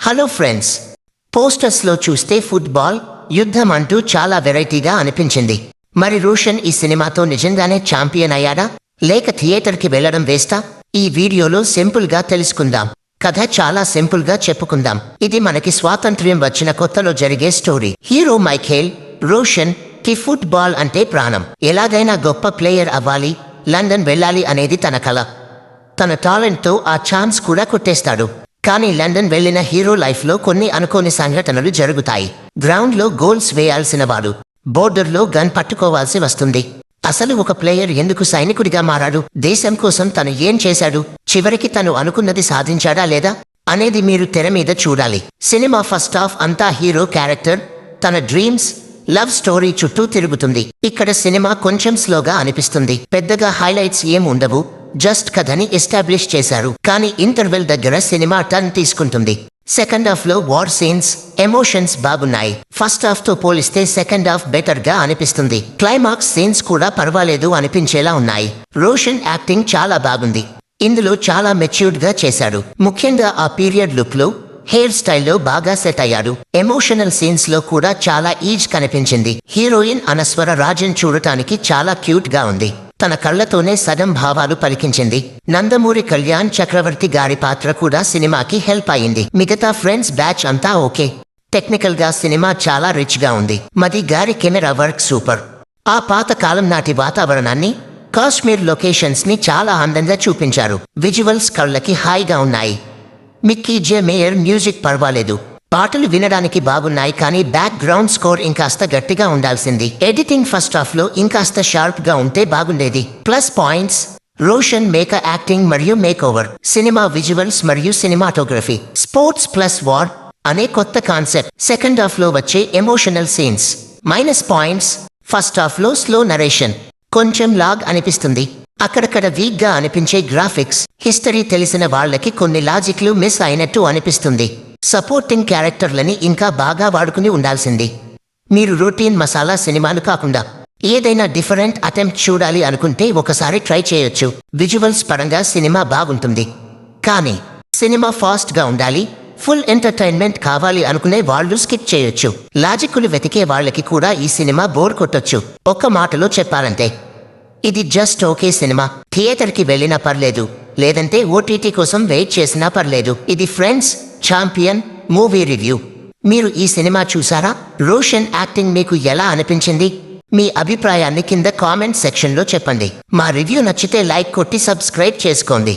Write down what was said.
Hello friends, పోస్టర్స్లో చూస్తే football యుద్ధం అంటూ చాలా వెరైటీగా అనిపించింది. మరి రోషన్ ఈ సినిమాతో నిజంగానే ఛాంపియన్ అయ్యాడా లేక థియేటర్కి వెళ్లడం వేస్తా? ఈ వీడియోలో సింపుల్గా తెలుసుకుందాం. కథ చాలా సింపుల్గా చెప్పుకుందాం. ఇది మనకి స్వాతంత్ర్యం వచ్చిన కొత్తలో జరిగే స్టోరీ. హీరో మైఖేల్ రోషన్ కి ఫుట్బాల్ అంటే ప్రాణం. ఎలాగైనా గొప్ప ప్లేయర్ అవ్వాలి, లండన్ వెళ్ళాలి అనేది తన కల. తన టాలెంట్తో ఆ ఛాన్స్ కూడా కొట్టేస్తాడు. కానీ లండన్ వెళ్లిన హీరో లైఫ్లో కొన్ని అనుకోని సంఘటనలు జరుగుతాయి. గ్రౌండ్లో గోల్స్ వేయాల్సిన వాడు బోర్డర్లో గన్ పట్టుకోవాల్సి వస్తుంది. అసలు ఒక ప్లేయర్ ఎందుకు సైనికుడిగా మారాడు? దేశం కోసం తను ఏం చేశాడు? చివరికి తను అనుకున్నది సాధించాడా లేదా అనేది మీరు తెర మీద చూడాలి. సినిమా ఫస్ట్ హాఫ్ అంతా హీరో క్యారెక్టర్, తన డ్రీమ్స్, లవ్ స్టోరీ చుట్టూ తిరుగుతుంది. ఇక్కడ సినిమా కొంచెం స్లోగా అనిపిస్తుంది. పెద్దగా హైలైట్స్ ఏం ఉండవు, జస్ట్ కథని ఎస్టాబ్లిష్ చేశారు. కానీ ఇంటర్వెల్ దగ్గర సినిమా టర్న్ తీసుకుంటుంది. సెకండ్ హాఫ్ లో వార్ సీన్స్, ఎమోషన్స్ బాగున్నాయి. ఫస్ట్ హాఫ్ తో పోలిస్తే సెకండ్ హాఫ్ బెటర్ గా అనిపిస్తుంది. క్లైమాక్స్ సీన్స్ కూడా పర్వాలేదు అనిపించేలా ఉన్నాయి. రోషన్ యాక్టింగ్ చాలా బాగుంది. ఇందులో చాలా మెచ్యూర్డ్ గా చేశాడు. ముఖ్యంగా ఆ పీరియడ్ లుక్ లో, హెయిర్ స్టైల్లో బాగా సెట్ అయ్యాడు. ఎమోషనల్ సీన్స్ లో కూడా చాలా ఈజ్ కనిపించింది. హీరోయిన్ అనస్వర రాజన్ చూడటానికి చాలా క్యూట్ గా ఉంది. తన కళ్లతోనే సగం భావాలు పలికించింది. నందమూరి కళ్యాణ్ చక్రవర్తి గారి పాత్ర కూడా సినిమాకి హెల్ప్ అయింది. మిగతా ఫ్రెండ్స్ బ్యాచ్ అంతా ఓకే. టెక్నికల్ గా సినిమా చాలా రిచ్ గా ఉంది. మది గారి కెమెరా వర్క్ సూపర్. ఆ పాత కాలం నాటి వాతావరణాన్ని, కాశ్మీర్ లొకేషన్స్ ని చాలా అందంగా చూపించారు. విజువల్స్ కళ్ళకి హాయిగా ఉన్నాయి. మిక్కీ జే మేయర్ మ్యూజిక్ పర్వాలేదు. పాటలు వినడానికి బాగున్నాయి, కానీ బ్యాక్ గ్రౌండ్ స్కోర్ ఇంకాస్త గట్టిగా ఉండాల్సింది. ఎడిటింగ్ ఫస్ట్ హాఫ్ లో ఇంకాస్త షార్ప్ గా ఉంటే బాగుండేది. ప్లస్ పాయింట్స్: రోషన్ యాక్టింగ్ మరియు మేక్ ఓవర్, సినిమా విజువల్స్ మరియు సినిమాటోగ్రఫీ, స్పోర్ట్స్ ప్లస్ వార్ అనే కొత్త కాన్సెప్ట్, సెకండ్ హాఫ్ లో వచ్చే emotional scenes. Minus points: first half లో స్లో నరేషన్, కొంచెం లాగ్ అనిపిస్తుంది. అక్కడక్కడ వీక్ గా అనిపించే గ్రాఫిక్స్. హిస్టరీ తెలిసిన వాళ్లకి కొన్ని లాజిక్లు మిస్ అయినట్టు అనిపిస్తుంది. సపోర్టింగ్ క్యారెక్టర్లని ఇంకా బాగా వాడుకుని ఉండాల్సింది. మీరు రొటీన్ మసాలా సినిమాలు కాకుండా ఏదైనా డిఫరెంట్ అటెంప్ట్ చూడాలి అనుకుంటే ఒకసారి ట్రై చేయొచ్చు. విజువల్స్ పరంగా సినిమా బాగుంటుంది, కానీ సినిమా ఫాస్ట్ గా ఉండాలి, ఫుల్ ఎంటర్టైన్మెంట్ కావాలి అనుకునే వాళ్ళు స్కిప్ చేయొచ్చు. లాజిక్లు వెతికే వాళ్ళకి కూడా ఈ సినిమా బోర్ కొట్టొచ్చు. ఒక్క మాటలో చెప్పాలంటే ఇది జస్ట్ ఓకే సినిమా. థియేటర్కి వెళ్ళినా పర్లేదు, లేదంటే ఓటీటీ కోసం వెయిట్ చేసినా పర్లేదు. ఇది ఫ్రెండ్స్ ఛాంపియన్ మూవీ రివ్యూ. మీరు ఈ సినిమా చూసారా? రోషన్ యాక్టింగ్ మీకు ఎలా అనిపించింది? మీ అభిప్రాయాన్ని కింద కామెంట్ సెక్షన్లో చెప్పండి. మా రివ్యూ నచ్చితే లైక్ కొట్టి సబ్స్క్రైబ్ చేసుకోండి.